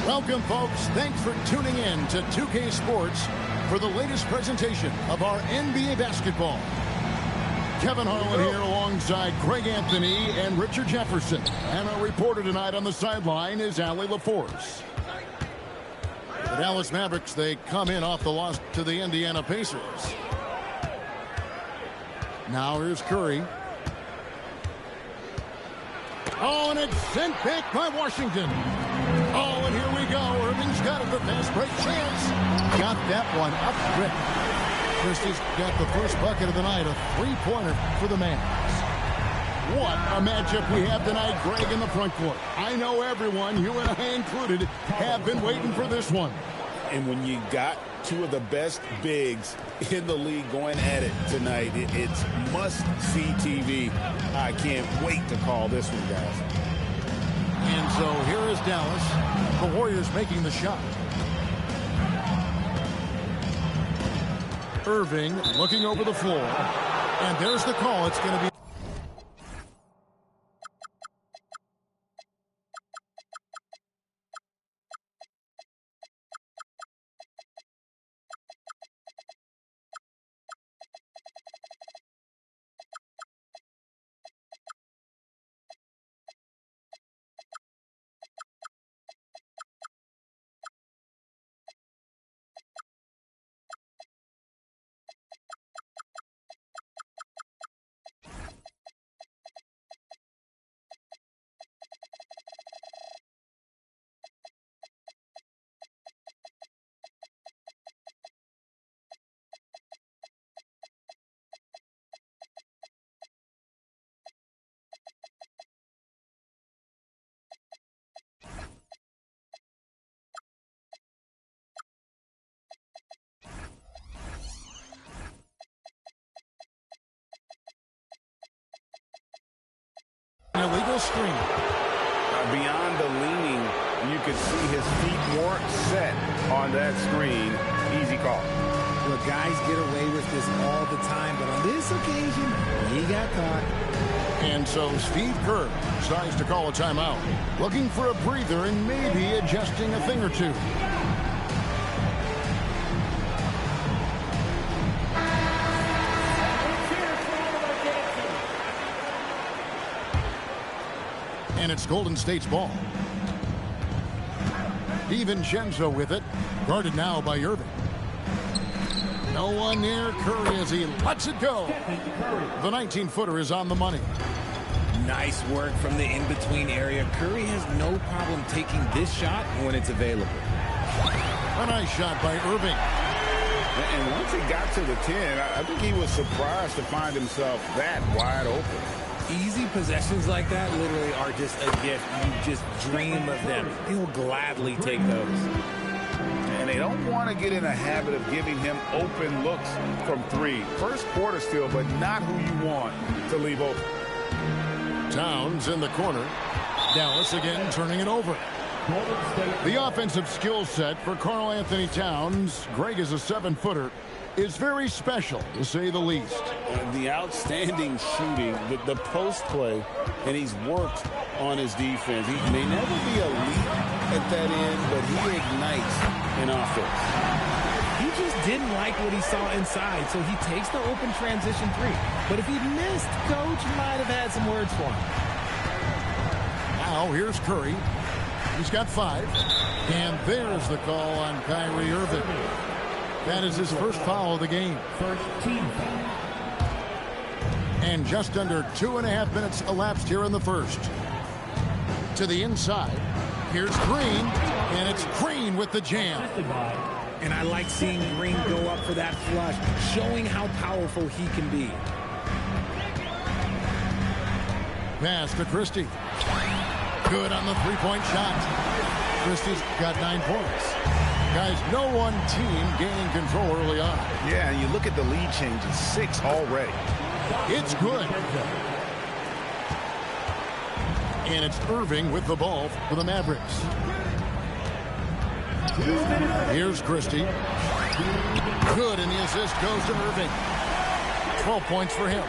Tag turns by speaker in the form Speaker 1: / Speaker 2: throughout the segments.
Speaker 1: Welcome, folks. Thanks for tuning in to 2K Sports for the latest presentation of our NBA basketball. Kevin Harlan here alongside Greg Anthony and Richard Jefferson. And our reporter tonight on the sideline is Allie LaForce. The Dallas Mavericks, they come in off the loss to the Indiana Pacers. Now here's Curry. Oh, and it's sent back by Washington. Oh, and here we go. Irving's got it. The fast break chance. Got that one up quick. Christie's got the first bucket of the night. A three-pointer for the Mavs. What a matchup we have tonight, Greg, in the front court. I know everyone, you and I included, have been waiting for this one.
Speaker 2: And when you got two of the best bigs in the league going at it tonight, it's must-see TV. I can't wait to call this one, guys.
Speaker 1: And so here is Dallas. The Warriors making the shot. Irving looking over the floor. And there's the call. It's going to be... Illegal screen.
Speaker 2: Beyond the leaning, you could see his feet weren't set on that screen. Easy call.
Speaker 3: Look, guys get away with this all the time, but on this occasion, he got caught.
Speaker 1: And so Steve Kerr decides to call a timeout, looking for a breather and maybe adjusting a thing or two. And it's Golden State's ball. DiVincenzo with it. Guarded now by Irving. No one near Curry as he lets it go. The 19-footer is on the money.
Speaker 3: Nice work from the in-between area. Curry has no problem taking this shot when it's available.
Speaker 1: A nice shot by Irving.
Speaker 2: And once he got to the 10, I think he was surprised to find himself that wide open.
Speaker 3: Easy possessions like that literally are just a gift. You just dream of them. He'll gladly take those.
Speaker 2: And they don't want to get in a habit of giving him open looks from three. First quarter still, but not who you want to leave open.
Speaker 1: Towns in the corner. Dallas again turning it over. The offensive skill set for Karl Anthony Towns, Greg is a 7-footer, is very special, to say the least.
Speaker 2: The outstanding shooting, the post play, and he's worked on his defense. He may never be elite at that end, but he ignites an offense.
Speaker 3: He just didn't like what he saw inside, so he takes the open transition three. But if he missed, Coach might have had some words for him.
Speaker 1: Now here's Curry. He's got 5. And there's the call on Kyrie Irving. That is his first foul of the game.
Speaker 4: First team foul.
Speaker 1: And just under 2.5 minutes elapsed here in the first. To the inside. Here's Green. And it's Green with the jam.
Speaker 3: And I like seeing Green go up for that flush, showing how powerful he can be.
Speaker 1: Pass to Christie. Good on the three-point shot. Christie's got 9 points. Guys, no one team gaining control early on.
Speaker 2: Yeah, and you look at the lead changes, 6 already.
Speaker 1: It's good. And it's Irving with the ball for the Mavericks. Here's Christie. Good, and the assist goes to Irving. 12 points for him.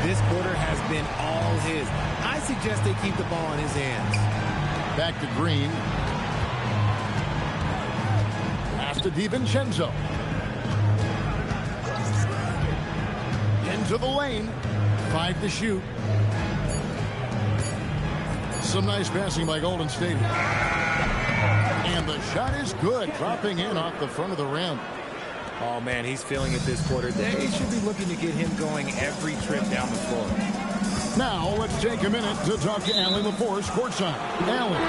Speaker 3: This quarter has been all his. I suggest they keep the ball in his hands.
Speaker 1: Back to Green. to DiVincenzo. Into the lane. 5 to shoot. Some nice passing by Golden State. And the shot is good, dropping in off the front of the rim.
Speaker 3: Oh, man, he's feeling it this quarter. They should be looking to get him going every trip down the floor.
Speaker 1: Now, let's take a minute to talk to Allie LaForce courtside. Allie.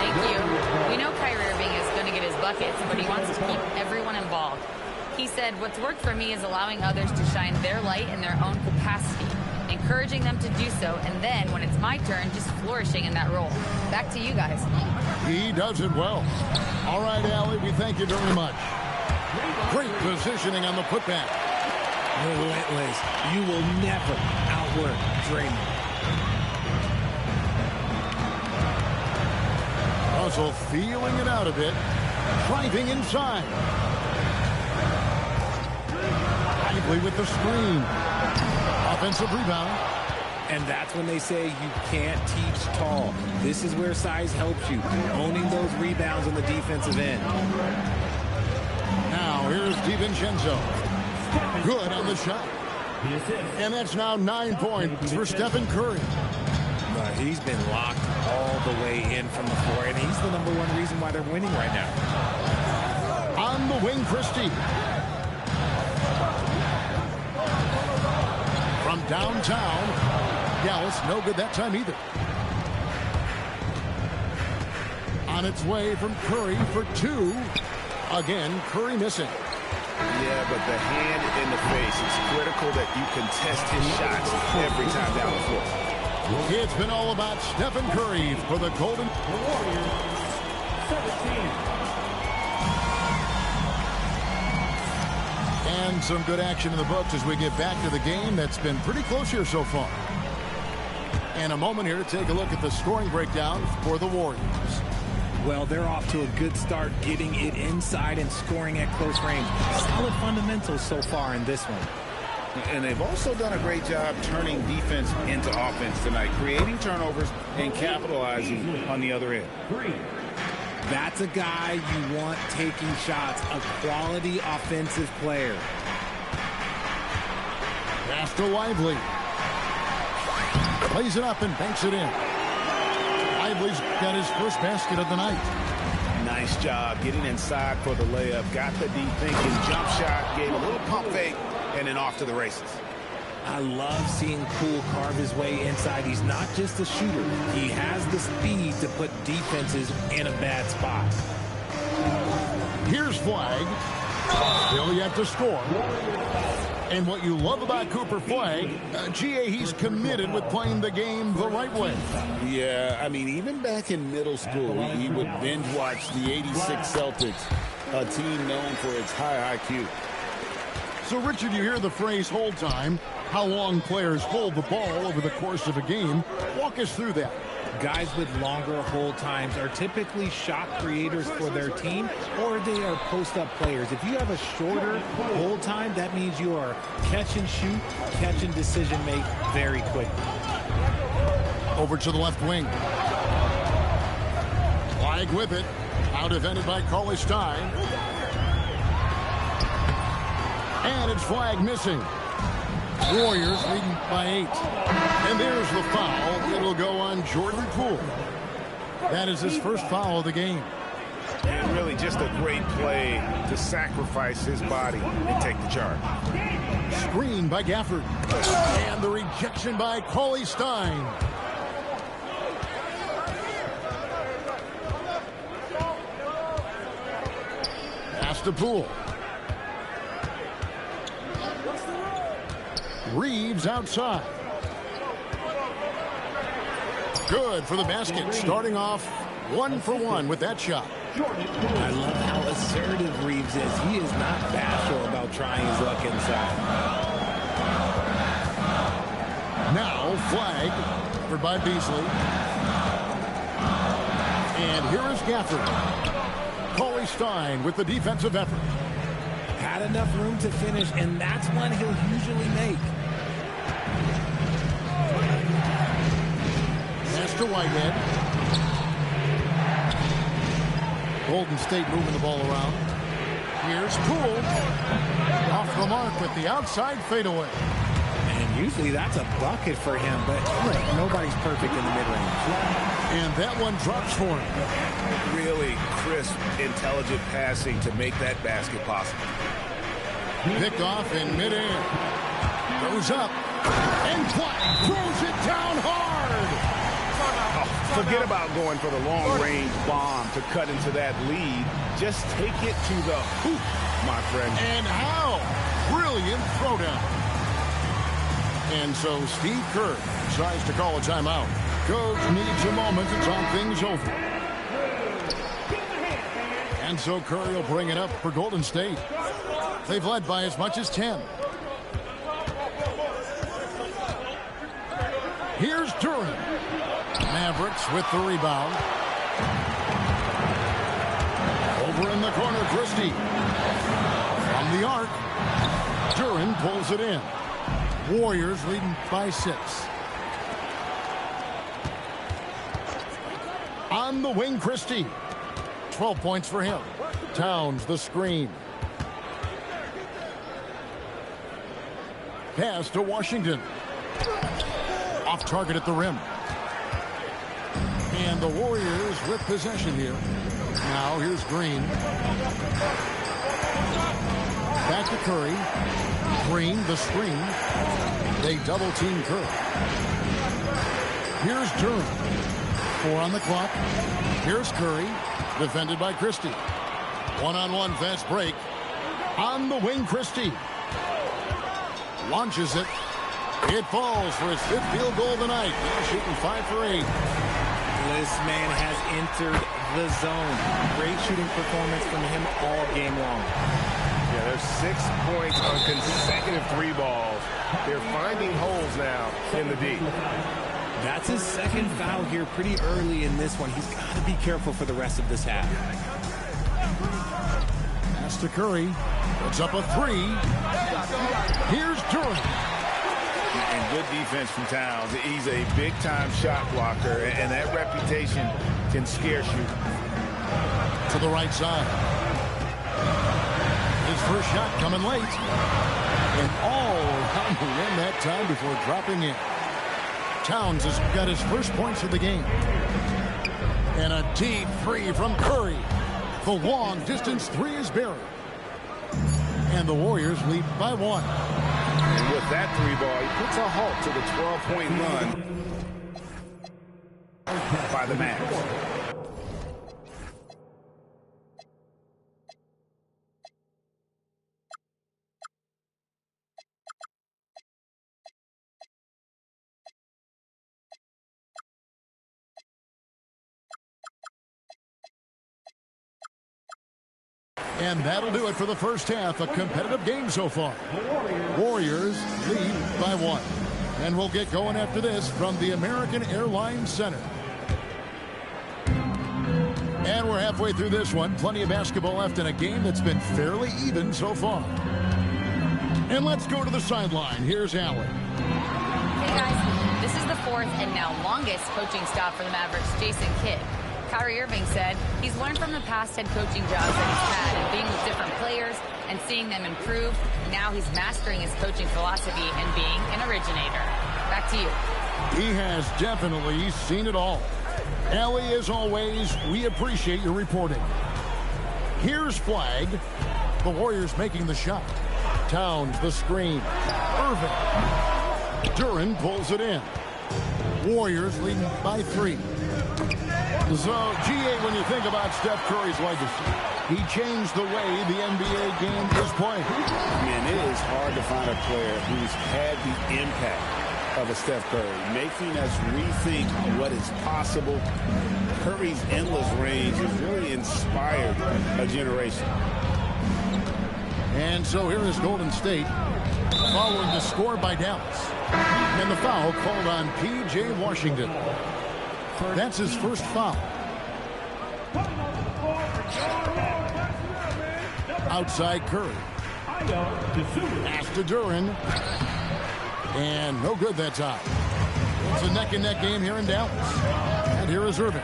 Speaker 4: Thank you. We know Kyrie Irving is going to get his buckets, but he wants to keep everyone involved. He said, what's worked for me is allowing others to shine their light in their own capacity, encouraging them to do so, and then, when it's my turn, just flourishing in that role. Back to you guys.
Speaker 1: He does it well. All right, Allie, we thank you very much. Great positioning on the putback.
Speaker 3: Relentless. You will never outwork Draymond.
Speaker 1: Russell feeling it out a bit. Driving inside. Lively with the screen. Offensive rebound.
Speaker 3: And that's when they say you can't teach tall. This is where size helps you. Owning those rebounds on the defensive end.
Speaker 1: Now, here's DiVincenzo. Good on the shot. And that's now 9 points for Stephen Curry.
Speaker 3: He's been locked all the way in from the floor, and he's the #1 reason why they're winning right now.
Speaker 1: On the wing, Christie. From downtown, Dallas, no good that time either. On its way from Curry for 2. Again, Curry missing.
Speaker 2: Yeah, but the hand in the face is critical that you contest his shots every time down the floor.
Speaker 1: It's been all about Stephen Curry for the Golden Warriors. 17. And some good action in the books as we get back to the game that's been pretty close here so far. And a moment here to take a look at the scoring breakdown for the Warriors.
Speaker 3: Well, they're off to a good start getting it inside and scoring at close range. Solid fundamentals so far in this one.
Speaker 2: And they've also done a great job turning defense into offense tonight, creating turnovers and capitalizing on the other end.
Speaker 3: That's a guy you want taking shots, a quality offensive player.
Speaker 1: Pass to Lively. Plays it up and banks it in. Lively's got his first basket of the night.
Speaker 2: Nice job getting inside for the layup. Got the deep thinking jump shot, gave a little pump fake, and then off to the races.
Speaker 3: I love seeing Poole carve his way inside. He's not just a shooter. He has the speed to put defenses in a bad spot.
Speaker 1: Here's Flag. Still yet to score. And what you love about Cooper Flag, GA, he's committed with playing the game the right way.
Speaker 2: Yeah, I mean, even back in middle school, he would binge watch the '86 Celtics, a team known for its high IQ.
Speaker 1: So, Richard, you hear the phrase hold time, how long players hold the ball over the course of a game. Walk us through that.
Speaker 3: Guys with longer hold times are typically shot creators for their team, or they are post-up players. If you have a shorter hold time, that means you are catch and shoot, catch and decision make very quickly.
Speaker 1: Over to the left wing. Flag with it. Out defended by Cauley Stein. And it's Flag missing. Warriors leading by 8. And there's the foul. It'll go on Jordan Poole. That is his first foul of the game.
Speaker 2: And really just a great play to sacrifice his body and take the charge.
Speaker 1: Screen by Gafford. And the rejection by Cauley Stein. Pass to Poole. Reeves outside. Good for the basket. Starting off 1 for 1 with that shot.
Speaker 3: I love how assertive Reeves is. He is not bashful about trying his luck inside.
Speaker 1: Now Flag for by Beasley. And here is Gafford. Cauley Stein with the defensive effort.
Speaker 3: Had enough room to finish, and that's one he'll usually make.
Speaker 1: Master Whitehead. Golden State moving the ball around. Here's Poole. Off the mark with the outside fadeaway.
Speaker 3: And usually that's a bucket for him, but look, nobody's perfect in the mid-range.
Speaker 1: And that one drops for him.
Speaker 2: Really crisp, intelligent passing to make that basket possible.
Speaker 1: Pick off in midair. Goes up. And throws it down hard.
Speaker 2: Forget about going for the long-range bomb to cut into that lead. Just take it to the hoop, my friend.
Speaker 1: And how? Brilliant throwdown. And so Steve Kerr decides to call a timeout. Coach needs a moment to talk things over. And so Curry will bring it up for Golden State. They've led by as much as 10. Here's Durant. Mavericks with the rebound. Over in the corner, Christie. From the arc, Durant pulls it in. Warriors leading by 6. On the wing, Christie. 12 points for him. Towns the screen. Pass to Washington. Off target at the rim. And the Warriors with possession here. Now here's Green. Back to Curry. Green, the screen. They double team Curry. Here's Durant. 4 on the clock. Here's Curry. Defended by Christie. One-on-one fast break. On the wing, Christie. Launches it. It falls for his 5th field goal tonight. He's shooting 5 for 8.
Speaker 3: This man has entered the zone. Great shooting performance from him all game long.
Speaker 5: Yeah, there's 6 points on consecutive 3 balls. They're finding holes now in the D.
Speaker 3: That's his 2nd foul here pretty early in this one. He's got to be careful for the rest of this half.
Speaker 1: Pass to Curry. Puts up a 3. Here's Durant.
Speaker 2: And good defense from Towns. He's a big-time shot blocker, and that reputation can scare shooters.
Speaker 1: To the right side. His first shot coming late. And all around the rim that time before dropping in. Towns has got his first points of the game. And a deep 3 from Curry. The long-distance 3 is buried. And the Warriors lead by 1.
Speaker 2: And with that 3 ball, he puts a halt to the 12-point run by the Mavs.
Speaker 1: And that'll do it for the first half. A competitive game so far. Warriors lead by 1. And we'll get going after this from the American Airlines Center. And we're halfway through this one. Plenty of basketball left in a game that's been fairly even so far. And let's go to the sideline. Here's Allen.
Speaker 4: Hey guys, this is the 4th and now longest coaching stop for the Mavericks, Jason Kidd. Kyrie Irving said he's learned from the past head coaching jobs that he's had and being with different players and seeing them improve. Now he's mastering his coaching philosophy and being an originator. Back to you.
Speaker 1: He has definitely seen it all. Allie, as always, we appreciate your reporting. Here's Flag. The Warriors making the shot. Towns the screen. Irving. Durant pulls it in. Warriors leading by 3. So, GA, when you think about Steph Curry's legacy, he changed the way the NBA game is played.
Speaker 2: Man, it is hard to find a player who's had the impact of a Steph Curry, making us rethink what is possible. Curry's endless range has really inspired a generation.
Speaker 1: And so here is Golden State following the score by Dallas. And the foul called on P.J. Washington. That's his first foul. Outside Curry. Pass to Durant. And no good that time. It's a neck-and-neck game here in Dallas. And here is Irving.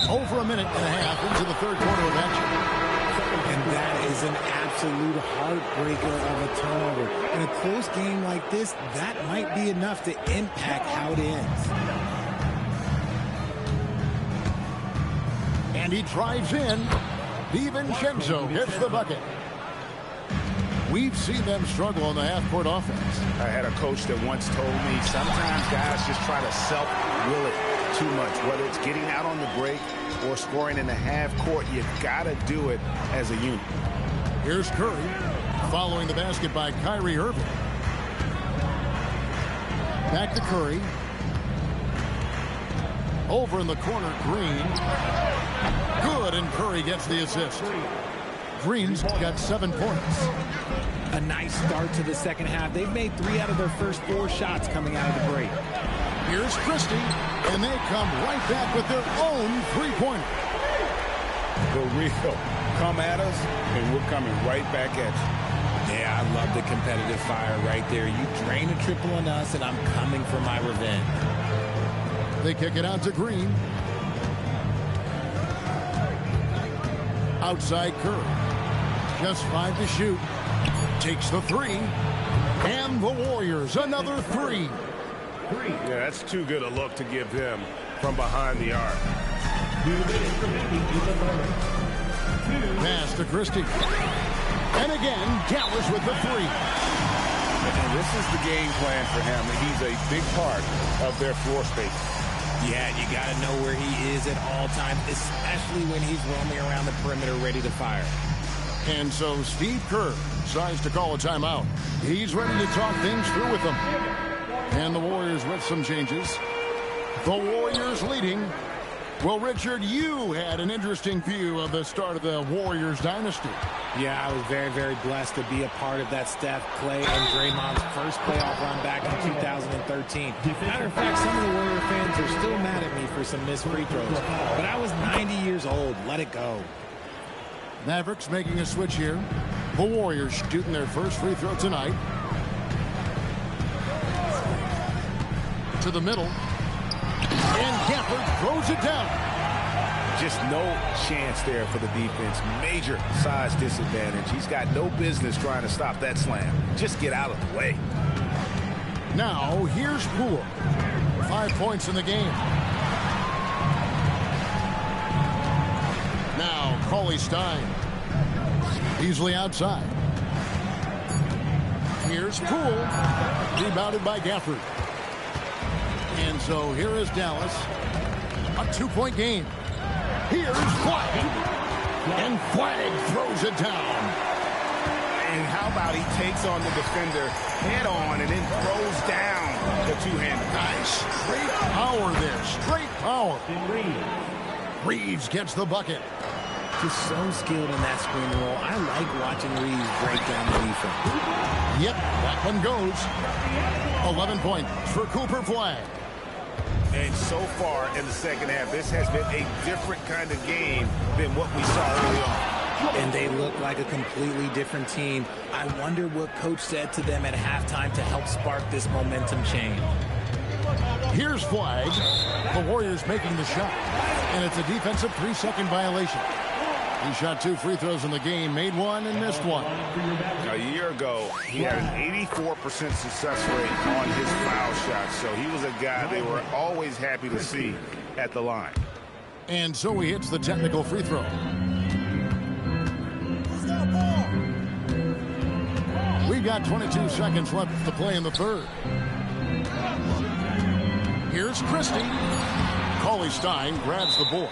Speaker 1: 0 over a minute and a half into the third quarter of action.
Speaker 3: And that is an absolute heartbreaker of a turnover. In a close game like this, that might be enough to impact how it ends.
Speaker 1: And he drives in. DiVincenzo hits the bucket. We've seen them struggle in the half-court offense.
Speaker 2: I had a coach that once told me sometimes guys just try to self-will it too much, whether it's getting out on the break or scoring in the half-court. You got to do it as a unit.
Speaker 1: Here's Curry following the basket by Kyrie Irving. Back to Curry. Over in the corner, Green. Good, and Curry gets the assist. Green's got 7 points.
Speaker 3: A nice start to the second half. They've made 3 out of their first 4 shots coming out of the break.
Speaker 1: Here's Christie, and they come right back with their own three-pointer.
Speaker 2: For real. Come at us, and we're coming right back at you.
Speaker 3: Yeah, I love the competitive fire right there. You drain a triple on us, and I'm coming for my revenge.
Speaker 1: They kick it out to Green. Outside Curry. Just 5 to shoot. Takes the 3. And the Warriors, another 3.
Speaker 5: Yeah, that's too good a look to give them from behind the arc.
Speaker 1: Pass to Christie. And again, Dallas with the 3.
Speaker 2: And this is the game plan for him. He's a big part of their floor space.
Speaker 3: Yeah, you got to know where he is at all times, especially when he's roaming around the perimeter ready to fire.
Speaker 1: And so Steve Kerr decides to call a timeout. He's ready to talk things through with them. And the Warriors with some changes. The Warriors leading. Well, Richard, you had an interesting view of the start of the Warriors dynasty.
Speaker 3: Yeah, I was very, very blessed to be a part of that Steph, Clay, and Draymond's first playoff run back in 2013. Matter of fact, some of the Warrior fans are still mad at me for some missed free throws. But I was 90 years old. Let it go.
Speaker 1: Mavericks making a switch here. The Warriors shooting their first free throw tonight. To the middle. And Gafford throws it down.
Speaker 2: Just no chance there for the defense. Major size disadvantage. He's got no business trying to stop that slam. Just get out of the way.
Speaker 1: Now, here's Poole. 5 points in the game. Now, Cauley Stein. Easily outside. Here's Poole. Rebounded by Gafford. And so here is Dallas. A 2-point game. Here's Flagg. And Flagg throws it down.
Speaker 2: And how about he takes on the defender head on and then throws down the two-hander.
Speaker 1: Nice. Straight power there. Straight power. Reeves gets the bucket.
Speaker 3: Just so skilled in that screen roll. I like watching Reeves break down the defense.
Speaker 1: Yep, that one goes. 11 points for Cooper Flagg.
Speaker 2: And so far in the second half, this has been a different kind of game than what we saw early on.
Speaker 3: And they look like a completely different team. I wonder what coach said to them at halftime to help spark this momentum change.
Speaker 1: Here's Flagg. The Warriors making the shot. And it's a defensive 3-second violation. He shot 2 free throws in the game, made 1 and missed 1.
Speaker 2: A year ago, he had an 84% success rate on his foul shots. So he was a guy they were always happy to see at the line.
Speaker 1: And so he hits the technical free throw. We've got 22 seconds left to play in the third. Here's Christie. Cauley Stein grabs the board.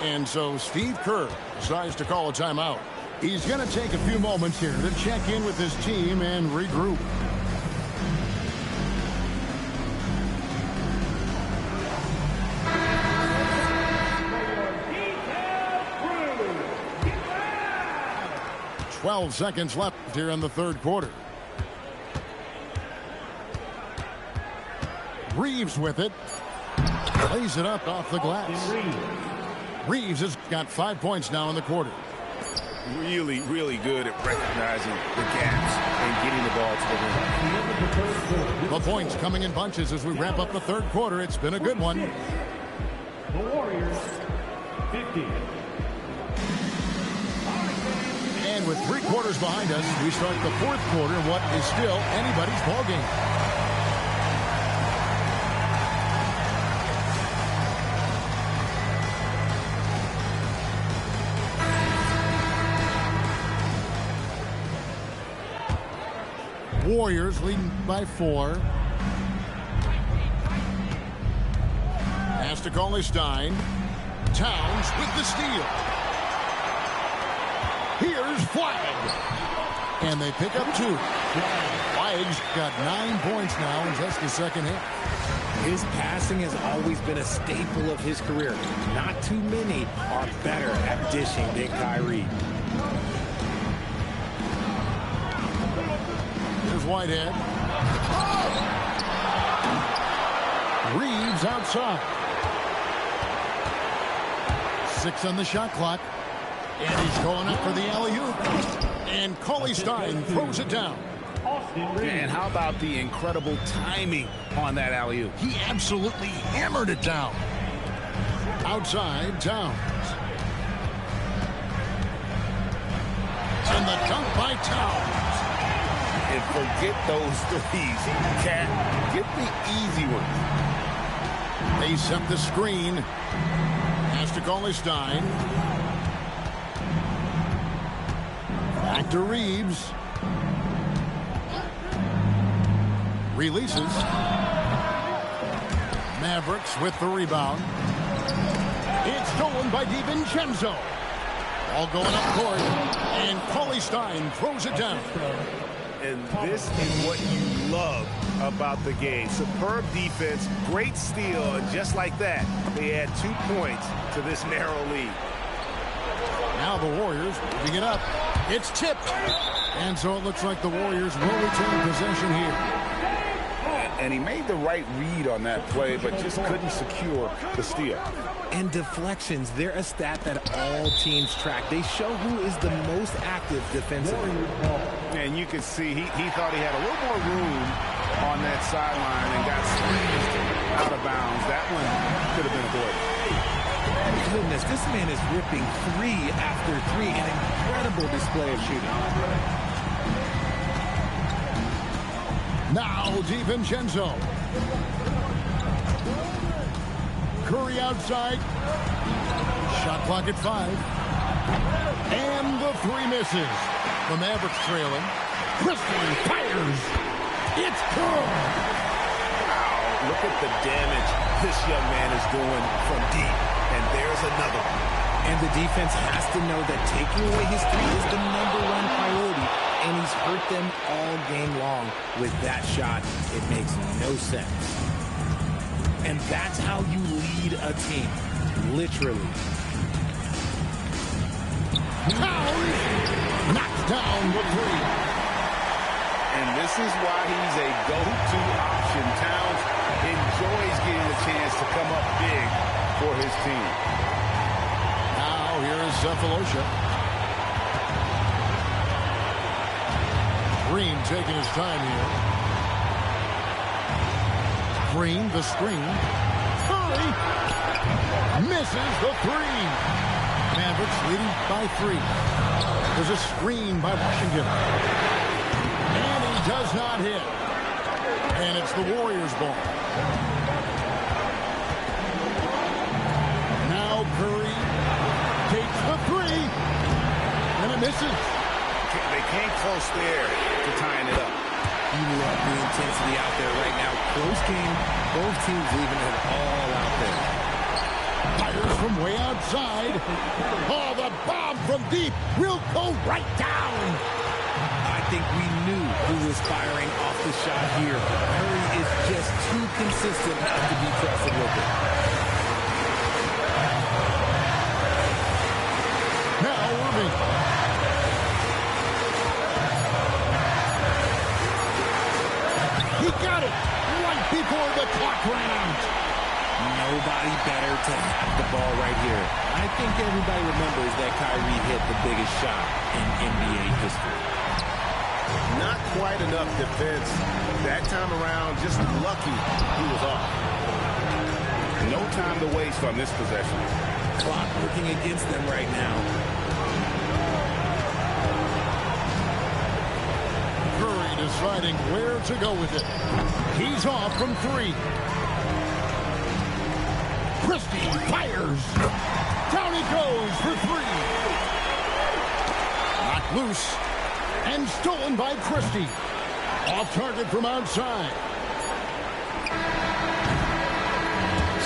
Speaker 1: And so Steve Kerr decides to call a timeout. He's going to take a few moments here to check in with his team and regroup. Twelve seconds left here in the third quarter. Reeves with it. Lays it up off the glass. Reeves has got 5 points now in the quarter.
Speaker 2: Really, really good at recognizing the gaps and getting the ball to the rim.
Speaker 1: The points coming in bunches as we wrap up the third quarter. It's been a good one. And with 3 quarters behind us, we start the 4th quarter in what is still anybody's ballgame. Warriors leading by 4. Pass to Stein. Towns with the steal. Here's Flagg. And they pick up 2. Flagg's got 9 points now in just the second half.
Speaker 3: His passing has always been a staple of his career. Not too many are better at dishing than Kyrie.
Speaker 1: Here's Whitehead. Reeves outside. 6 on the shot clock. And he's going up for the alley-oop. And Stein throws it down.
Speaker 2: And how about the incredible timing on that alley-oop?
Speaker 1: He absolutely hammered it down. Outside, Towns. And the dunk by Towns.
Speaker 2: And forget those threes. Cat, get the easy one.
Speaker 1: They set the screen. Pass to Stein. Back to Reeves. Releases. Mavericks with the rebound. It's stolen by DiVincenzo. All going up court. And Stein throws it down.
Speaker 5: And this is what you love about the game. Superb defense, great steal, and just like that, they add 2 points to this narrow lead.
Speaker 1: Now the Warriors moving it up. It's tipped. And so it looks like the Warriors will retain possession here.
Speaker 2: And he made the right read on that play, but just couldn't secure the steal.
Speaker 3: And deflections, they're a stat that all teams track. They show who is the most active defensively.
Speaker 2: And you can see he thought he had a little more room on that sideline and got squeezed out of bounds. That one could have been avoided.
Speaker 3: Goodness, this man is ripping 3 after 3. An incredible display of shooting.
Speaker 1: Now DiVincenzo. Curry outside. Shot clock at 5. And the 3 misses. The Mavericks trailing. Christie fires. It's good.
Speaker 2: Wow, look at the damage this young man is doing from deep. And there's another one.
Speaker 3: And the defense has to know that taking away his 3 is the #1 priority. And he's hurt them all game long with that shot. It makes no sense. And that's how you lead a team. Literally.
Speaker 1: Towns knocks down the 3.
Speaker 2: And this is why he's a go-to option. Towns enjoys getting a chance to come up big for his team.
Speaker 1: Now here is Cephalosha. Green taking his time here. Green, the screen. Curry misses the 3. Mavericks leading by 3. There's a screen by Washington. And he does not hit. And it's the Warriors' ball. Now Curry takes the 3. And it misses.
Speaker 2: They came close there to tying it up.
Speaker 3: You love the intensity out there right now. Close game. Both teams leaving it all out there.
Speaker 1: Fires from way outside. Oh, the bomb from deep will go right down.
Speaker 3: I think we knew who was firing off the shot here. Curry is just too consistent not to be trusted with it.
Speaker 1: Now Irving. He got it right before the clock ran out.
Speaker 3: Nobody better to have the ball right here. I think everybody remembers that Kyrie hit the biggest shot in NBA history.
Speaker 5: Not quite enough defense. That time around, just lucky he was off.
Speaker 2: No time to waste on this possession.
Speaker 3: Clock working against them right now.
Speaker 1: Curry deciding where to go with it. He's off from three. Christie fires. Down he goes for three. Knocked loose and stolen by Christie. Off target from outside.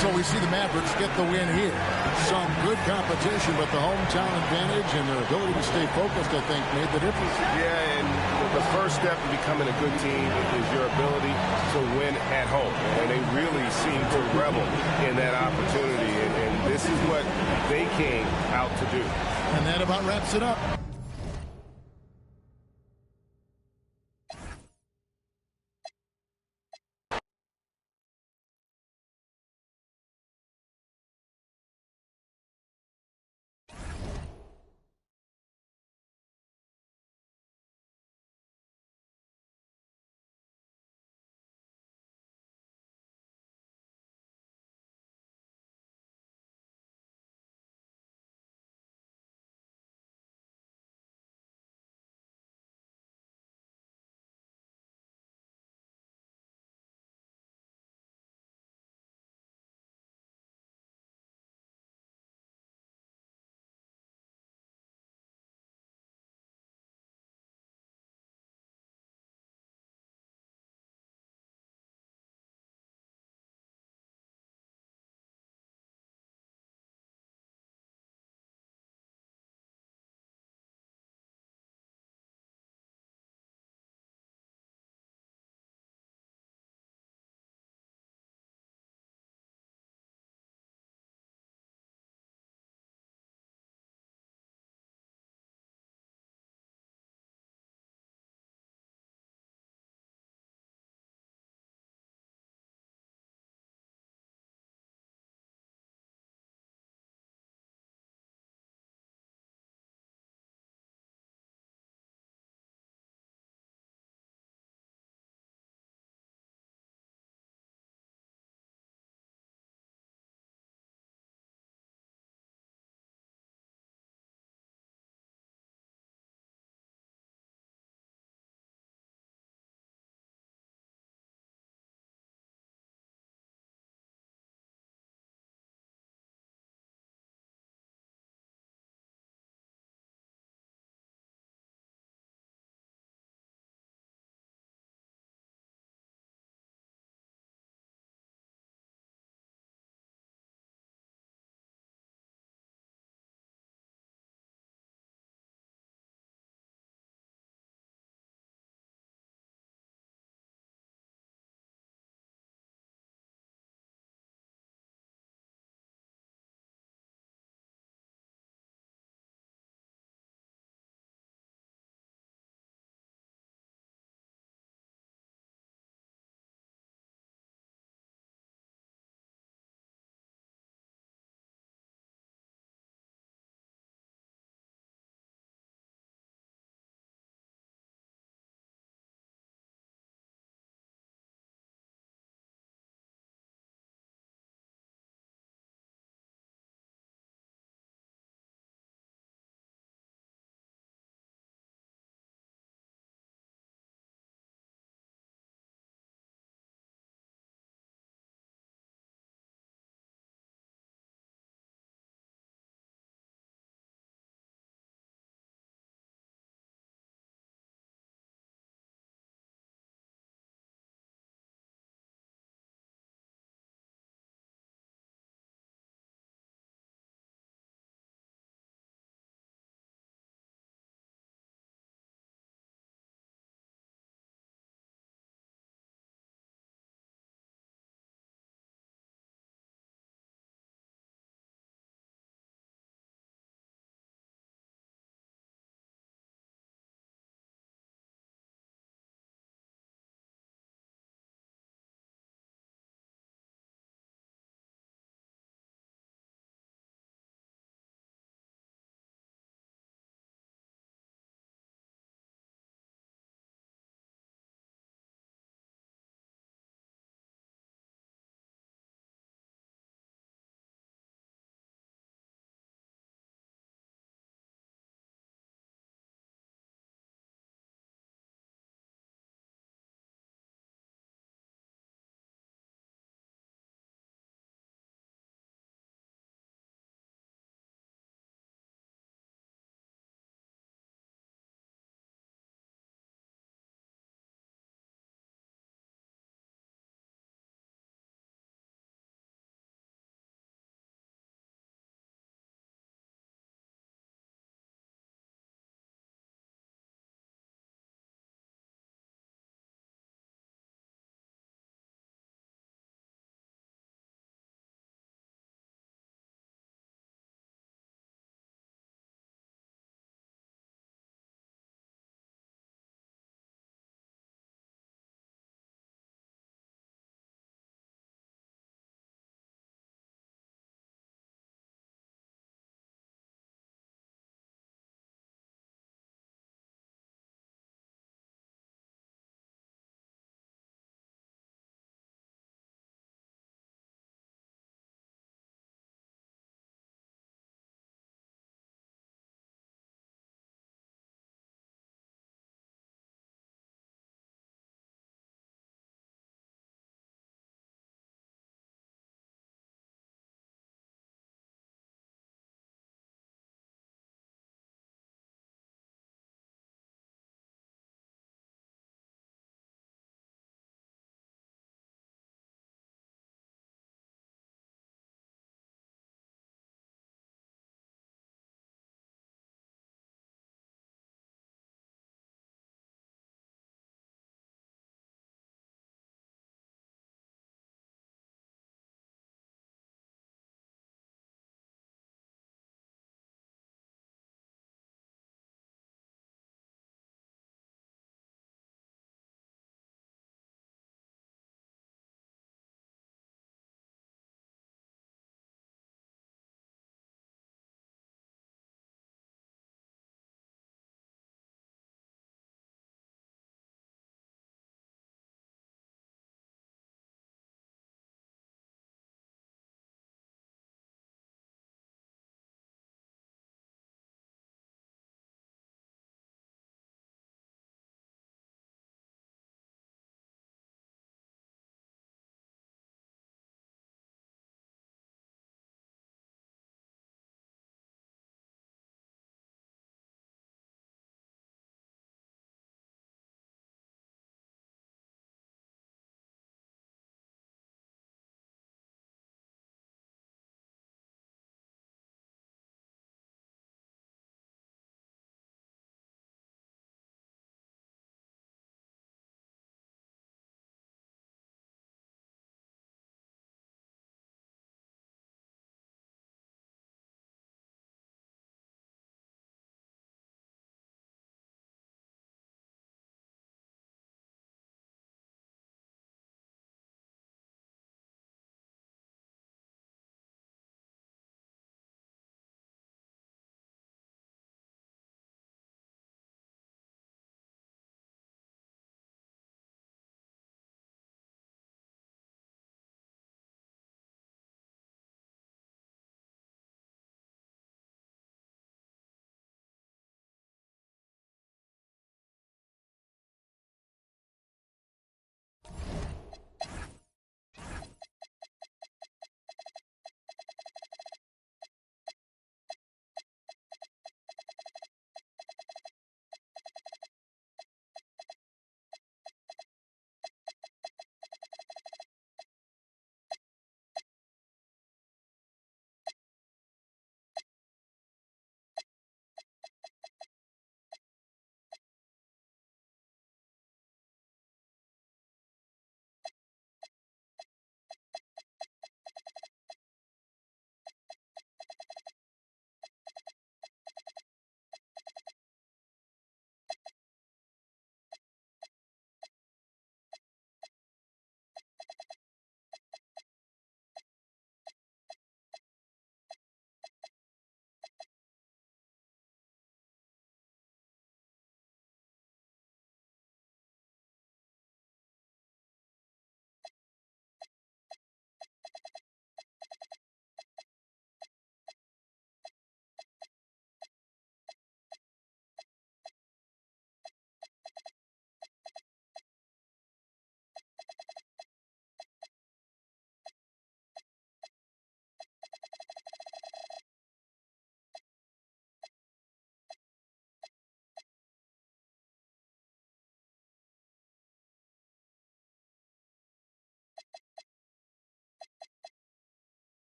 Speaker 1: So we see the Mavericks get the win here. Some good competition, but the hometown advantage and their ability to stay focused, I think, made the difference.
Speaker 5: Yeah, and the first step to becoming a good team is your ability to win at home. And they really seem to revel in that opportunity. And this is what they came out to do.
Speaker 1: And that about wraps it up.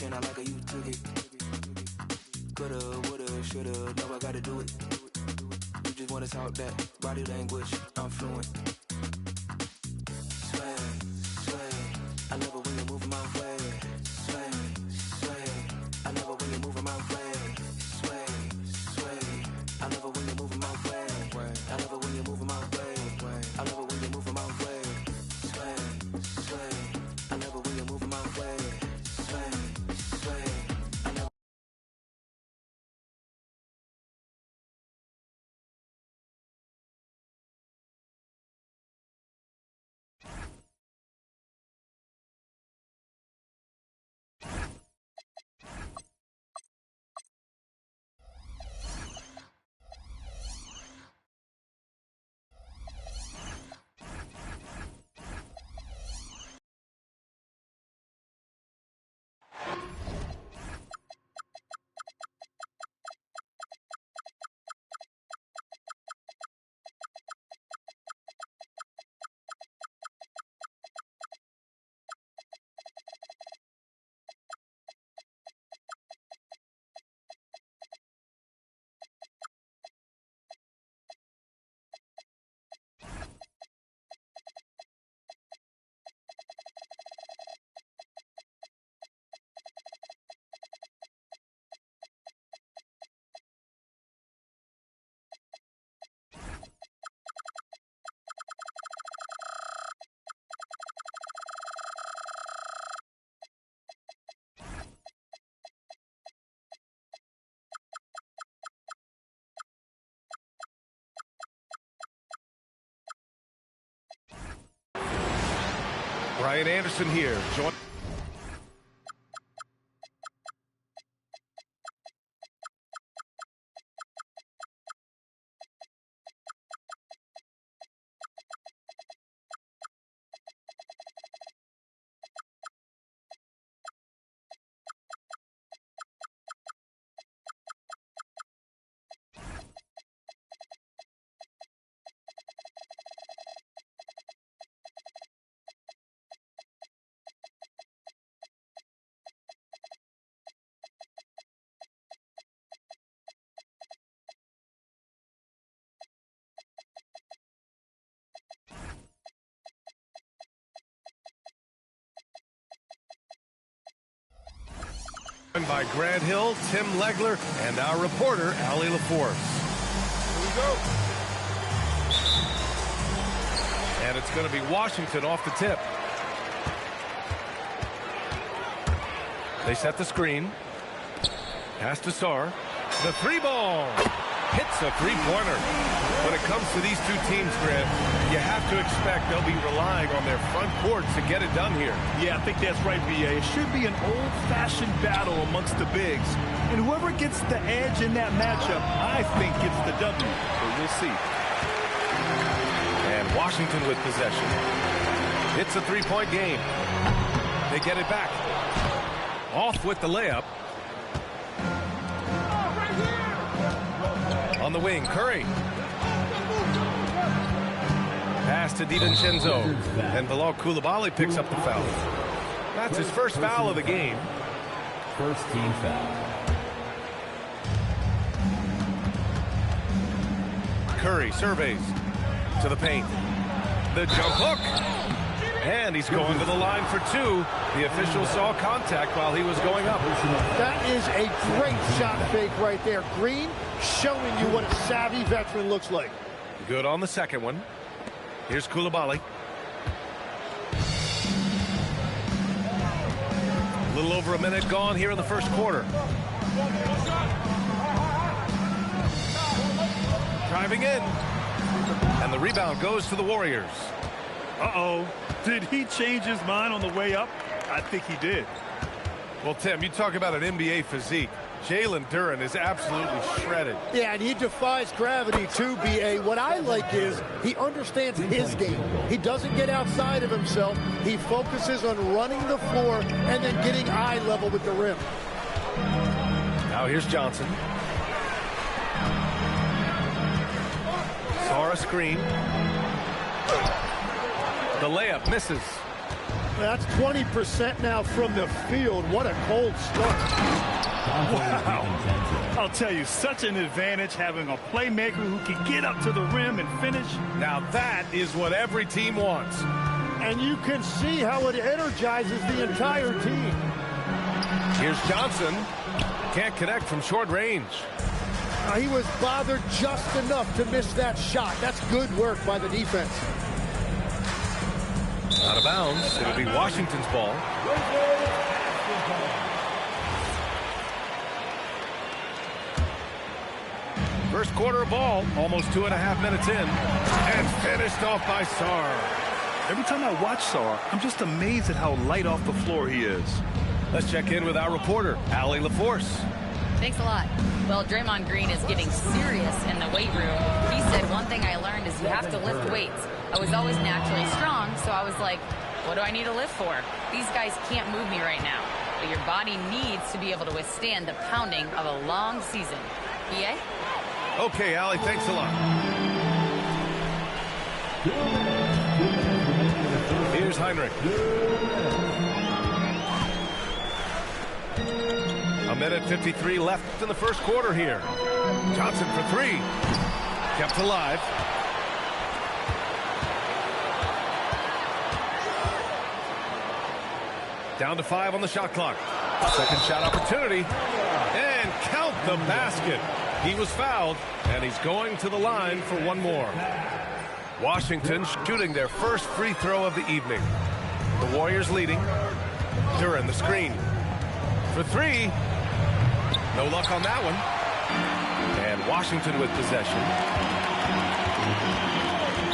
Speaker 6: I like how you took it. Coulda, woulda, shoulda, now I gotta do it. You just wanna talk that body language, I'm fluent. Sway, sway, I love it when you're moving my way. Sway, sway, I love it when you're moving my way. Sway, sway, I love it when you're moving my way. I love it when you're moving my way. I love it when you're moving my way. Sway, sway, I love it when you're moving my way. Sway, sway, I love it.
Speaker 5: Brian Anderson here. By Grant Hill, Tim Legler, and our reporter, Allie LaForce. Here we go. And it's going to be Washington off the tip. They set the screen. Pass to Sarr. The three ball. Hits a three-pointer. When it comes to these two teams, Grant, you have to expect they'll be relying on their front court to get it done here.
Speaker 7: Yeah, I think that's right, B.A. It should be an old-fashioned battle amongst the bigs. And whoever gets the edge in that matchup, I think gets the W. But we'll see.
Speaker 5: And Washington with possession. It's a three-point game. They get it back. Off with the layup. On the wing, Curry. Pass to DiVincenzo. And Bilal Coulibaly picks up the foul. That's his first foul of the game.
Speaker 8: First team foul.
Speaker 5: Curry surveys to the paint. The jump hook. And he's going to the line for two. The official saw contact while he was going up.
Speaker 1: That is a great shot fake right there. Green showing you what a savvy veteran looks like.
Speaker 5: Good on the second one. Here's Coulibaly. A little over a minute gone here in the first quarter. Driving in. And the rebound goes to the Warriors.
Speaker 7: Uh-oh. Did he change his mind on the way up? I think he did.
Speaker 5: Well, Tim, you talk about an NBA physique. Jalen Duren is absolutely shredded.
Speaker 1: Yeah, and he defies gravity too, B.A. What I like is he understands his game. He doesn't get outside of himself. He focuses on running the floor and then getting eye level with the rim.
Speaker 5: Now here's Johnson. Sarr screen. The layup misses.
Speaker 1: That's 20% now from the field. What a cold start.
Speaker 7: Wow. I'll tell you, such an advantage having a playmaker who can get up to the rim and finish.
Speaker 9: Now that is what every team wants.
Speaker 1: And you can see how it energizes the entire team.
Speaker 9: Here's Johnson. Can't connect from short range.
Speaker 1: He was bothered just enough to miss that shot. That's good work by the defense.
Speaker 9: Out of bounds. It'll be Washington's ball. First quarter ball, almost 2.5 minutes in. And finished off by Sarr.
Speaker 7: Every time I watch Sarr, I'm just amazed at how light off the floor he is.
Speaker 9: Let's check in with our reporter, Allie LaForce.
Speaker 4: Thanks a lot. Well, Draymond Green is getting serious in the weight room. He said, one thing I learned is you have to lift weights. I was always naturally strong, so I was like, what do I need to lift for? These guys can't move me right now. But your body needs to be able to withstand the pounding of a long season. EA?
Speaker 9: Okay, Allie, thanks a lot. Here's Heinrich. A minute 53 left in the first quarter here. Johnson for three. Kept alive. Down to 5 on the shot clock. Second shot opportunity. And count the basket. He was fouled, and he's going to the line for one more. Washington shooting their first free throw of the evening. The Warriors leading. Duran the screen. For three. No luck on that one. And Washington with possession.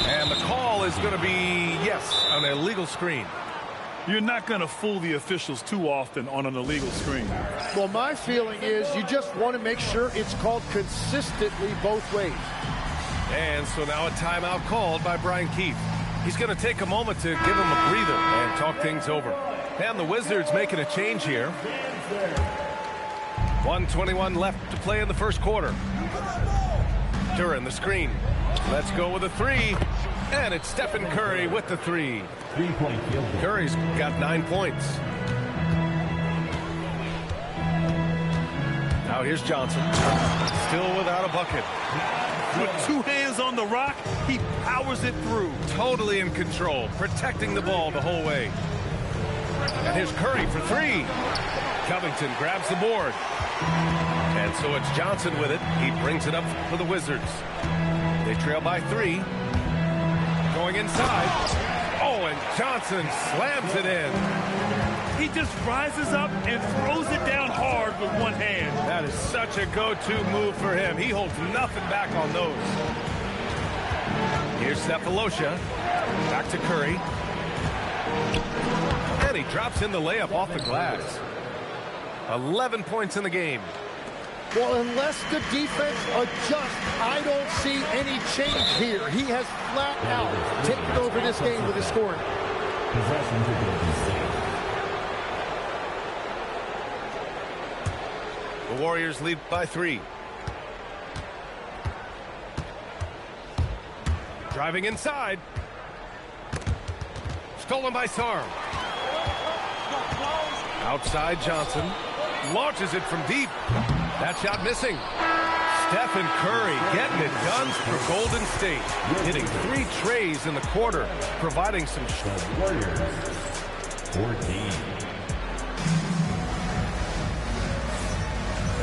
Speaker 9: And the call is going to be, yes, an illegal screen.
Speaker 7: You're not going to fool the officials too often on an illegal screen.
Speaker 1: Well, my feeling is you just want to make sure it's called consistently both ways.
Speaker 9: And so now a timeout called by Brian Keefe. He's going to take a moment to give him a breather and talk things over. And the Wizards making a change here. 1:21 left to play in the first quarter. Duran the screen. Let's go with a three. And it's Stephen Curry with the three.
Speaker 8: Three-point field goal.
Speaker 9: Curry's got 9 points. Now here's Johnson. Still without a bucket.
Speaker 7: With 2 hands on the rock, he powers it through.
Speaker 9: Totally in control, protecting the ball the whole way. And here's Curry for three. Covington grabs the board. And so it's Johnson with it. He brings it up for the Wizards. They trail by 3. Going inside. Oh, and Johnson slams it in.
Speaker 7: He just rises up and throws it down hard with one hand.
Speaker 9: That is such a go-to move for him. He holds nothing back on those. Here's Cephalosha. Back to Curry. And he drops in the layup off the glass. 11 points in the game.
Speaker 1: Well, unless the defense adjusts, I don't see any change here. He has flat out taken over this game with his scoring.
Speaker 8: Possession to Golden State.
Speaker 9: The Warriors lead by 3. Driving inside. Stolen by Sarr. Outside Johnson. Launches it from deep. That shot missing. Stephen Curry getting it done for Golden State. Hitting 3 trays in the quarter, providing some...
Speaker 8: The Warriors, 14.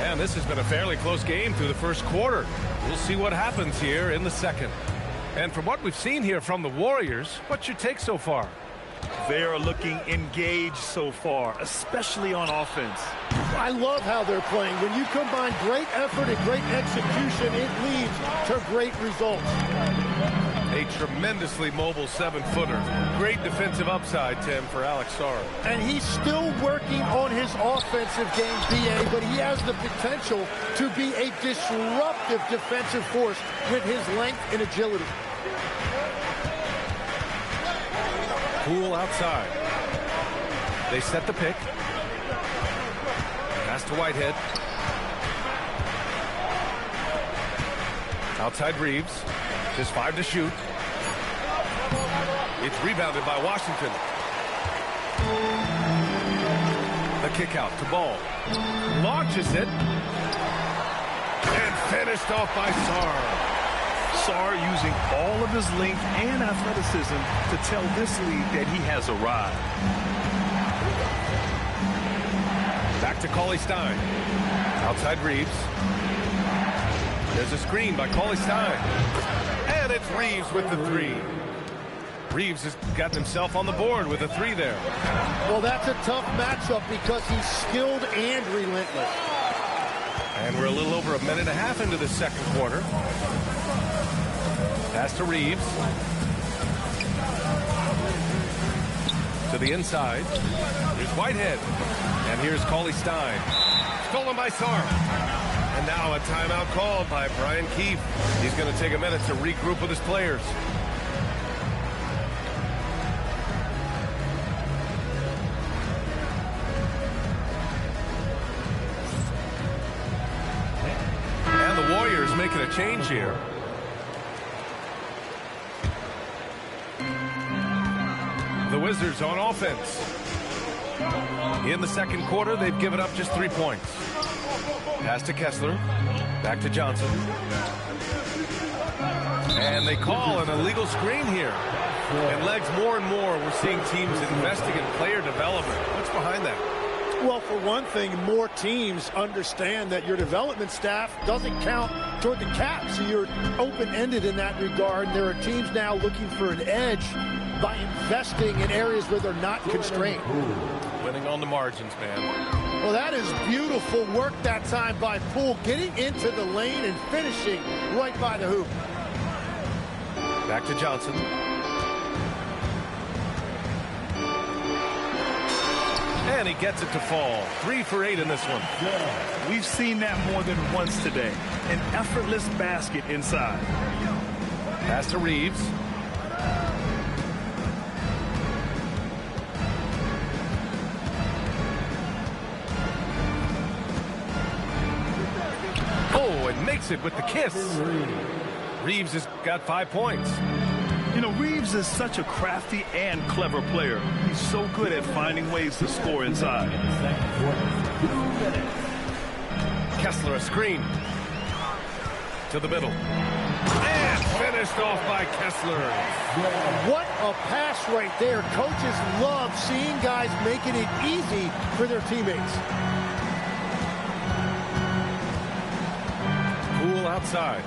Speaker 9: And this has been a fairly close game through the first quarter. We'll see what happens here in the second. And from what we've seen here from the Warriors, what's your take so far?
Speaker 7: They are looking engaged so far, especially on offense.
Speaker 1: I love how they're playing. When you combine great effort and great execution, it leads to great results.
Speaker 9: A tremendously mobile 7-footer. Great defensive upside, Tim, for Alex Sarr.
Speaker 1: And he's still working on his offensive game, BA, but he has the potential to be a disruptive defensive force with his length and agility.
Speaker 9: Poole outside. They set the pick. Pass to Whitehead. Outside Reeves. Just 5 to shoot. It's rebounded by Washington. The kick out to Ball. Launches it. And finished off by Sarr.
Speaker 7: Sarr using all of his length and athleticism to tell this league that he has arrived.
Speaker 9: Back to Cauley Stein. Outside Reeves. There's a screen by Cauley Stein. And it's Reeves with the three. Reeves has gotten himself on the board with a three there.
Speaker 1: Well, that's a tough matchup because he's skilled and relentless.
Speaker 9: And we're a little over a minute and a half into the second quarter. Pass to Reeves. To the inside. Here's Whitehead. And here's Cauley Stein. Stolen by Sarr. And now a timeout called by Brian Keefe. He's going to take a minute to regroup with his players. And the Warriors making a change here. The Wizards on offense. In the second quarter, they've given up just 3 points. Pass to Kessler. Back to Johnson. And they call an illegal screen here. And legs more and more, we're seeing teams investing in player development. What's behind that?
Speaker 1: Well, for one thing, more teams understand that your development staff doesn't count toward the cap, so you're open-ended in that regard. There are teams now looking for an edge by investing in areas where they're not constrained.
Speaker 9: Winning on the margins, man.
Speaker 1: Well, that is beautiful work that time by Poole, getting into the lane and finishing right by the hoop.
Speaker 9: Back to Johnson. And he gets it to fall. 3 for 8 in this one.
Speaker 7: We've seen that more than once today. An effortless basket inside.
Speaker 9: Pass to Reeves. Oh, and makes it with the kiss. Reeves has got 5 points.
Speaker 7: You know, Reeves is such a crafty and clever player. He's so good at finding ways to score inside.
Speaker 9: Kessler a screen. To the middle. And finished off by Kessler.
Speaker 1: What a pass right there. Coaches love seeing guys making it easy for their teammates.
Speaker 9: Poole outside.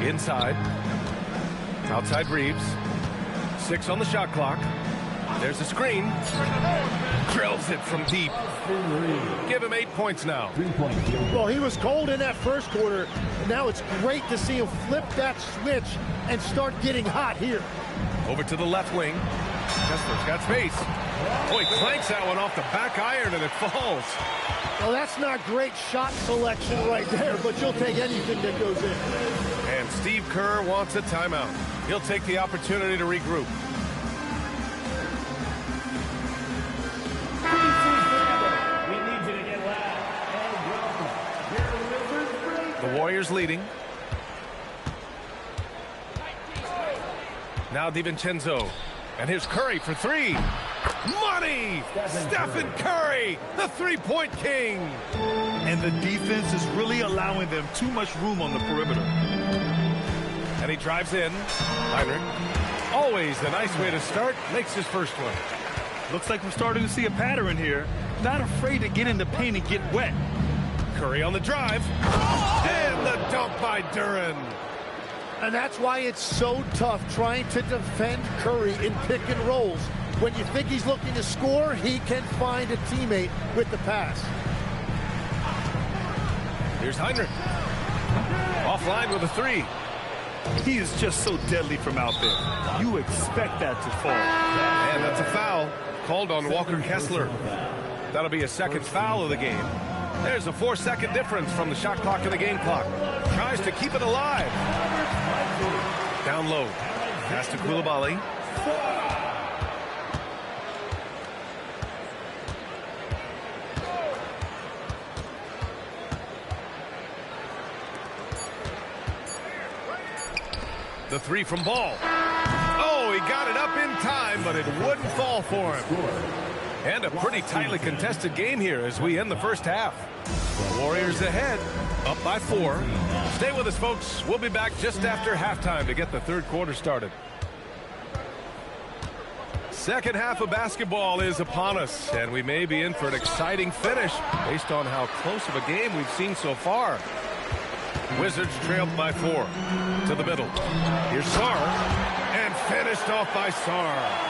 Speaker 9: Inside. Outside Reeves. 6 on the shot clock. There's a screen. Drills it from deep. Give him 8 points now.
Speaker 1: Well, he was cold in that first quarter. And now it's great to see him flip that switch and start getting hot here.
Speaker 9: Over to the left wing. Kessler's got space. Oh, he clanks that one off the back iron and it falls.
Speaker 1: Well, that's not great shot selection right there, but you'll take anything that goes in.
Speaker 9: And Steve Kerr wants a timeout. He'll take the opportunity to regroup. The Warriors leading. Now DiVincenzo. And here's Curry for 3. Money! Stephen Curry, the three-point king.
Speaker 7: And the defense is really allowing them too much room on the perimeter.
Speaker 9: And he drives in. Heinrich. Always a nice way to start. Makes his first one.
Speaker 7: Looks like we're starting to see a pattern here. Not afraid to get in the paint and get wet.
Speaker 9: Curry on the drive. And the dunk by Duren.
Speaker 1: And that's why it's so tough trying to defend Curry in pick and rolls. When you think he's looking to score, he can find a teammate with the pass.
Speaker 9: Here's Heinrich. Offline with a 3.
Speaker 7: He is just so deadly from out there. You expect that to fall.
Speaker 9: And that's a foul called on Walker Kessler. That'll be a second foul of the game. There's a 4-second difference from the shot clock and the game clock. Tries to keep it alive. Down low. Pass to Coulibaly. The 3 from Ball. Oh, he he got it up in time, but it wouldn't fall for him. And a pretty tightly contested game here as we end the first half. The Warriors ahead, up by 4. Stay with us, folks. We'll be back just after halftime to get the third quarter started. Second half of basketball is upon us, and we may be in for an exciting finish based on how close of a game we've seen so far. Wizards trailed by 4. To the middle. Here's Sarr, and finished off by Sarr.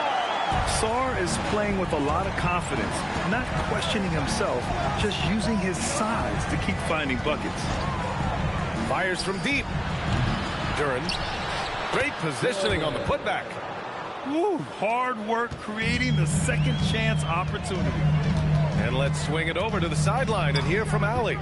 Speaker 7: Sarr is playing with a lot of confidence, not questioning himself, just using his size to keep finding buckets.
Speaker 9: Fires from deep. Duran. Great positioning on the putback.
Speaker 7: Woo, hard work creating the second chance opportunity.
Speaker 9: And let's swing it over to the sideline and hear from Allie.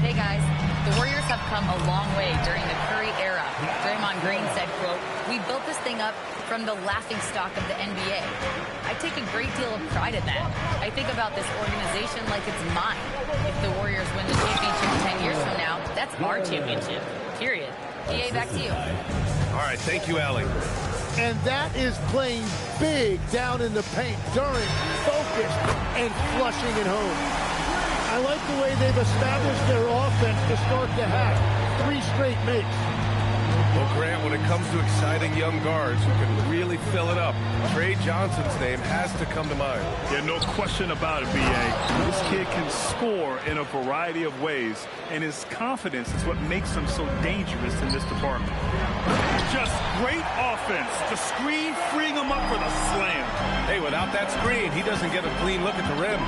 Speaker 4: Hey guys, the Warriors have come a long way during the Curry era. Draymond Green said, quote, "We built this thing up from the laughingstock of the NBA. I take a great deal of pride in that. I think about this organization like it's mine. If the Warriors win the championship 10 years from now, that's our championship, period." EA, back to you.
Speaker 9: All right, thank you, Allie.
Speaker 1: And that is playing big down in the paint. Duran focused and flushing it home. I like the way they've established their offense to start the half. 3 straight makes.
Speaker 9: Well, Grant, when it comes to exciting young guards who can really fill it up, Trey Johnson's name has to come to mind.
Speaker 7: Yeah, no question about it, B.A. This kid can score in a variety of ways, and his confidence is what makes him so dangerous in this department. Just great offense. The screen freeing him up for the slam.
Speaker 9: Hey, without that screen, he doesn't get a clean look at the rim.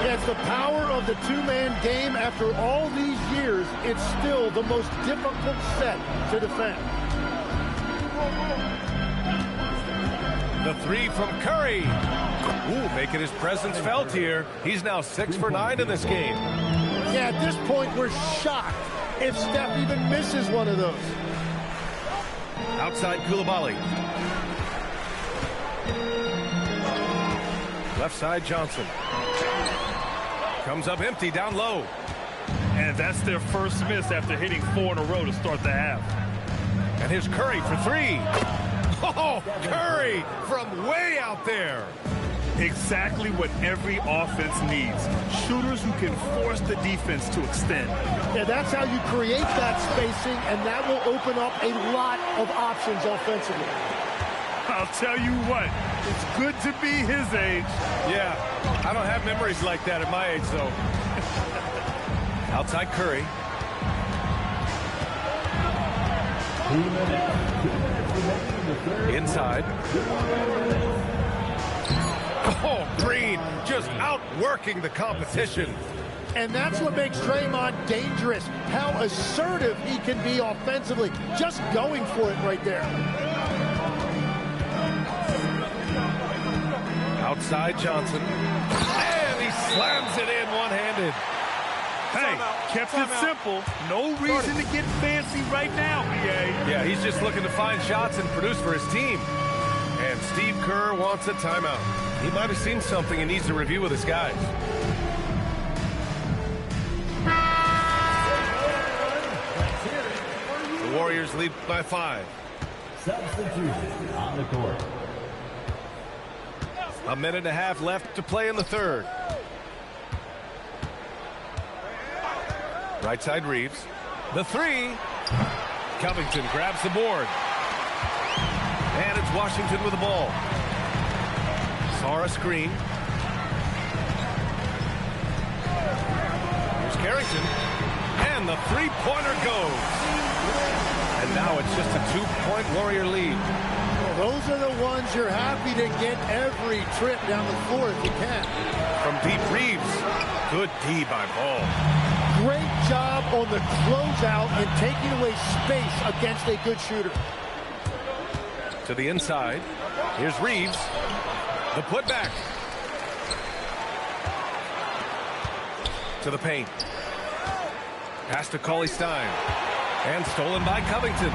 Speaker 1: Yeah, it's the power of the 2-man game. After all these years, it's still the most difficult set to defend.
Speaker 9: The 3 from Curry. Ooh, making his presence felt here. He's now 6 for 9 in this game.
Speaker 1: Yeah, at this point, we're shocked if Steph even misses one of those.
Speaker 9: Outside Koulibaly. Left side Johnson. Comes up empty down low.
Speaker 7: And that's their first miss after hitting 4 in a row to start the half.
Speaker 9: And here's Curry for 3. Oh, Curry from way out there.
Speaker 7: Exactly what every offense needs. Shooters who can force the defense to extend.
Speaker 1: Yeah, that's how you create that spacing, and that will open up a lot of options offensively.
Speaker 7: I'll tell you what, it's good to be his age.
Speaker 9: Yeah, I don't have memories like that at my age, though. Outside Curry. Inside. Oh, Green just outworking the competition.
Speaker 1: And that's what makes Draymond dangerous, how assertive he can be offensively. Just going for it right there.
Speaker 9: Outside Johnson. And he slams it in one-handed.
Speaker 7: Hey, kept it simple. No reason to get fancy right now, BA.
Speaker 9: Yeah, he's just looking to find shots and produce for his team. And Steve Kerr wants a timeout. He might have seen something and needs to review with his guys. The Warriors lead by 5.
Speaker 8: Substitution on the court.
Speaker 9: A minute and a half left to play in the third. Right side Reeves. The 3. Covington grabs the board. And it's Washington with the ball. Sarr screen. Here's Carrington. And the 3-pointer goes. And now it's just a 2-point Warrior lead.
Speaker 1: Those are the ones you're happy to get every trip down the floor if you can.
Speaker 9: From deep, Reeves. Good D by Ball.
Speaker 1: Great job on the closeout and taking away space against a good shooter.
Speaker 9: To the inside. Here's Reeves. The putback. To the paint. Pass to Cauley-Stein. And stolen by Covington.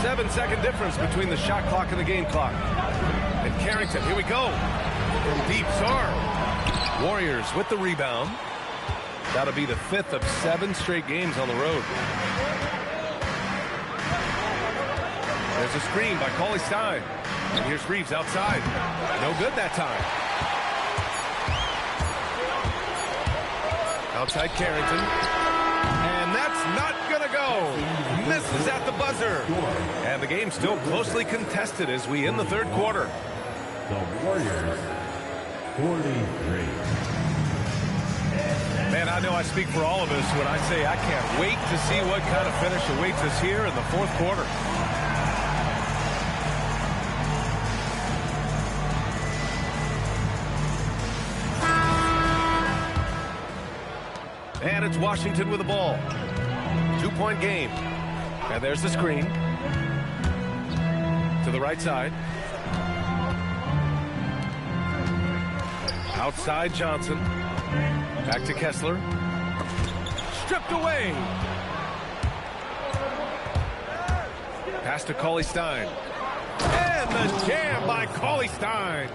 Speaker 9: 7-second difference between the shot clock and the game clock. And Carrington, here we go. From deep, Sarr. Warriors with the rebound. That'll be the 5th of 7 straight games on the road. There's There's a screen by Cauley Stein. And here's Reeves outside. No good that time. Outside Carrington. And that's not going to go. Misses at the buzzer. And the game's still closely contested as we end the third quarter.
Speaker 8: The Warriors, 43.
Speaker 9: Man, I know I speak for all of us when I say I can't wait to see what kind of finish awaits us here in the fourth quarter. And it's Washington with the ball. 2-point game. And there's the screen. To the right side. Outside Johnson. Back to Kessler. Stripped away. Pass to Cauley Stein. And the jam by Cauley Stein.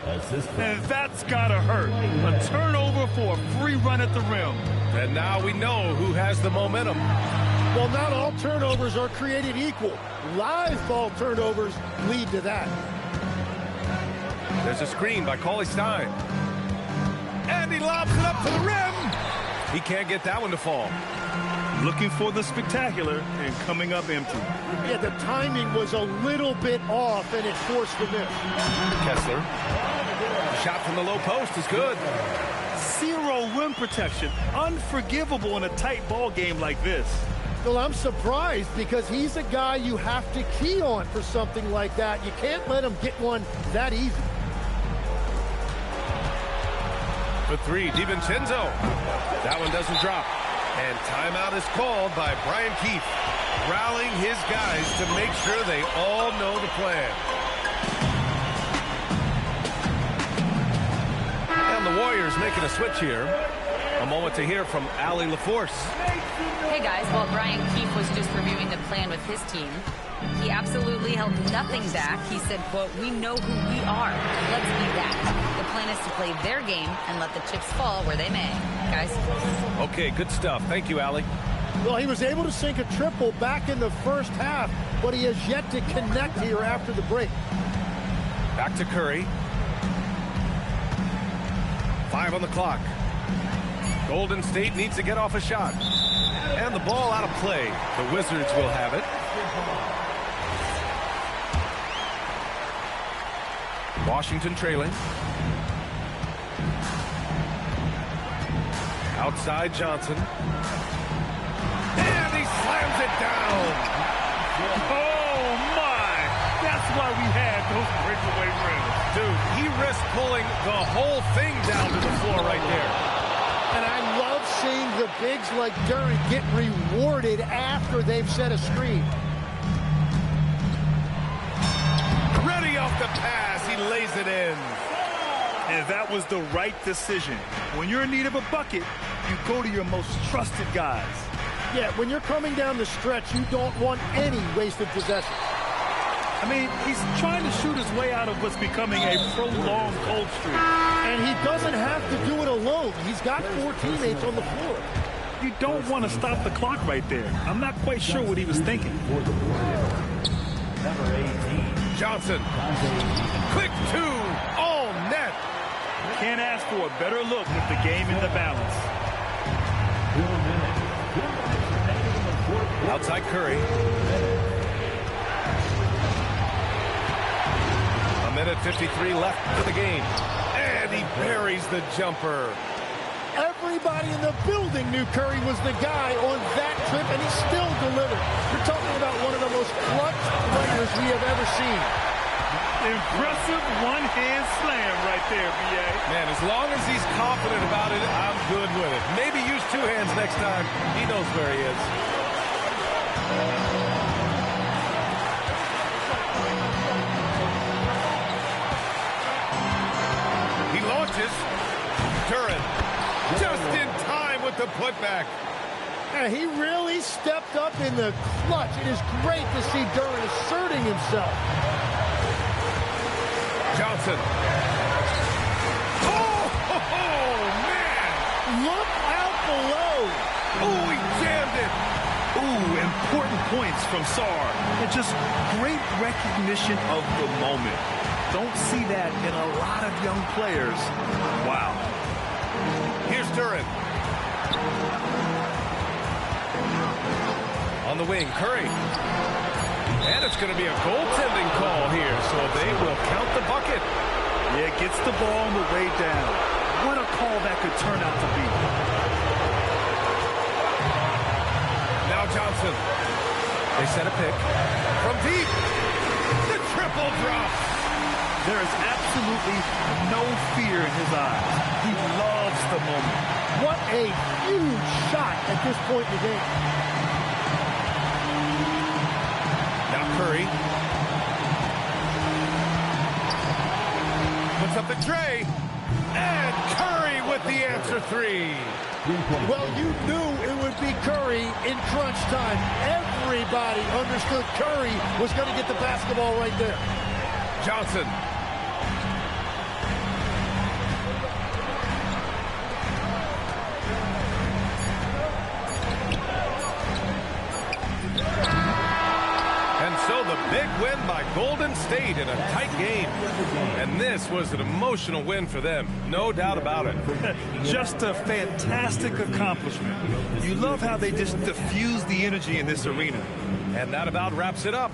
Speaker 7: And that's gotta hurt. A turnover for a free run at the rim.
Speaker 9: And now we know who has the momentum.
Speaker 1: Well, not all turnovers are created equal. Live ball turnovers lead to that.
Speaker 9: There's a screen by Cauley Stein. And he lobs it up to the rim. He can't get that one to fall.
Speaker 7: Looking for the spectacular and coming up empty.
Speaker 1: Yeah, the timing was a little bit off, and it forced the miss.
Speaker 9: Kessler. Shot from the low post is good.
Speaker 7: Zero rim protection. Unforgivable in a tight ball game like this.
Speaker 1: Well, I'm surprised because he's a guy you have to key on for something like that. You can't let him get one that easy.
Speaker 9: For three, DiVincenzo. That one doesn't drop. And timeout is called by Brian Keefe, rallying his guys to make sure they all know the plan. And the Warriors making a switch here. A moment to hear from Allie LaForce.
Speaker 4: Hey guys, while Brian Keefe was just reviewing the plan with his team, he absolutely held nothing back. He said, quote, "We know who we are. Let's be that. The plan is to play their game and let the chips fall where they may." Guys.
Speaker 9: Okay, good stuff. Thank you, Allie.
Speaker 1: Well, he was able to sink a triple back in the first half, but he has yet to connect here after the break.
Speaker 9: Back to Curry. 5 on the clock. Golden State needs to get off a shot. And the ball out of play. The Wizards will have it. Washington trailing. Outside Johnson. And he slams it down.
Speaker 7: Oh, my. That's why we had those breakaway rims.
Speaker 9: Dude, he risked pulling the whole thing down to the floor right there.
Speaker 1: And I love seeing the bigs like Duren get rewarded after they've set a screen.
Speaker 9: Ready off the pass. He lays it in.
Speaker 7: And that was the right decision. When you're in need of a bucket, you go to your most trusted guys.
Speaker 1: Yeah, when you're coming down the stretch, you don't want any wasted possession.
Speaker 7: I mean, he's trying to shoot his way out of what's becoming a prolonged cold streak.
Speaker 1: And he doesn't have to do it alone. He's got 4 teammates on the floor.
Speaker 7: You don't want to stop the clock right there. I'm not quite sure what he was thinking.
Speaker 8: Number 18.
Speaker 9: Johnson. Quick 2. All net.
Speaker 7: Can't ask for a better look with the game in the balance.
Speaker 8: 2 minutes.
Speaker 9: Outside Curry. A minute 53 left for the game. And he buries the jumper.
Speaker 1: Everybody in the building knew Curry was the guy on that trip, and he still delivered. You're talking about one of the most clutch players we have ever seen.
Speaker 7: Impressive one-hand slam right there, B.A.
Speaker 9: Man, as long as he's confident about it, I'm good with it. Maybe use 2 hands next time. He knows where he is. He launches. Duren just in time with the putback.
Speaker 1: Yeah, he really stepped up in the clutch. It is great to see Duren asserting himself.
Speaker 9: Johnson. Oh, man.
Speaker 1: Look out below.
Speaker 9: Oh, he jammed it.
Speaker 7: Ooh, and important points from Sarr. And just great recognition of the moment. Don't see that in a lot of young players. Wow.
Speaker 9: Here's Duran. On the wing, Curry. And it's going to be a goaltending call here, so they will count the bucket.
Speaker 7: Yeah, gets the ball on the way down. What a call that could turn out to be.
Speaker 9: Now Johnson. They set a pick. From deep. The triple drop.
Speaker 7: There is absolutely no fear in his eyes. He loves the moment.
Speaker 1: What a huge shot at this point in the game.
Speaker 9: Now Curry. Puts up the tray. And Curry with the answer three.
Speaker 1: Well, you knew it would be Curry in crunch time. Everybody understood Curry was going to get the basketball right there.
Speaker 9: Johnson. And so the big win by Golden State in a tight game. And this was an emotional win for them. No doubt about it.
Speaker 7: Just a fantastic accomplishment. You love how they just diffuse the energy in this arena.
Speaker 9: And that about wraps it up.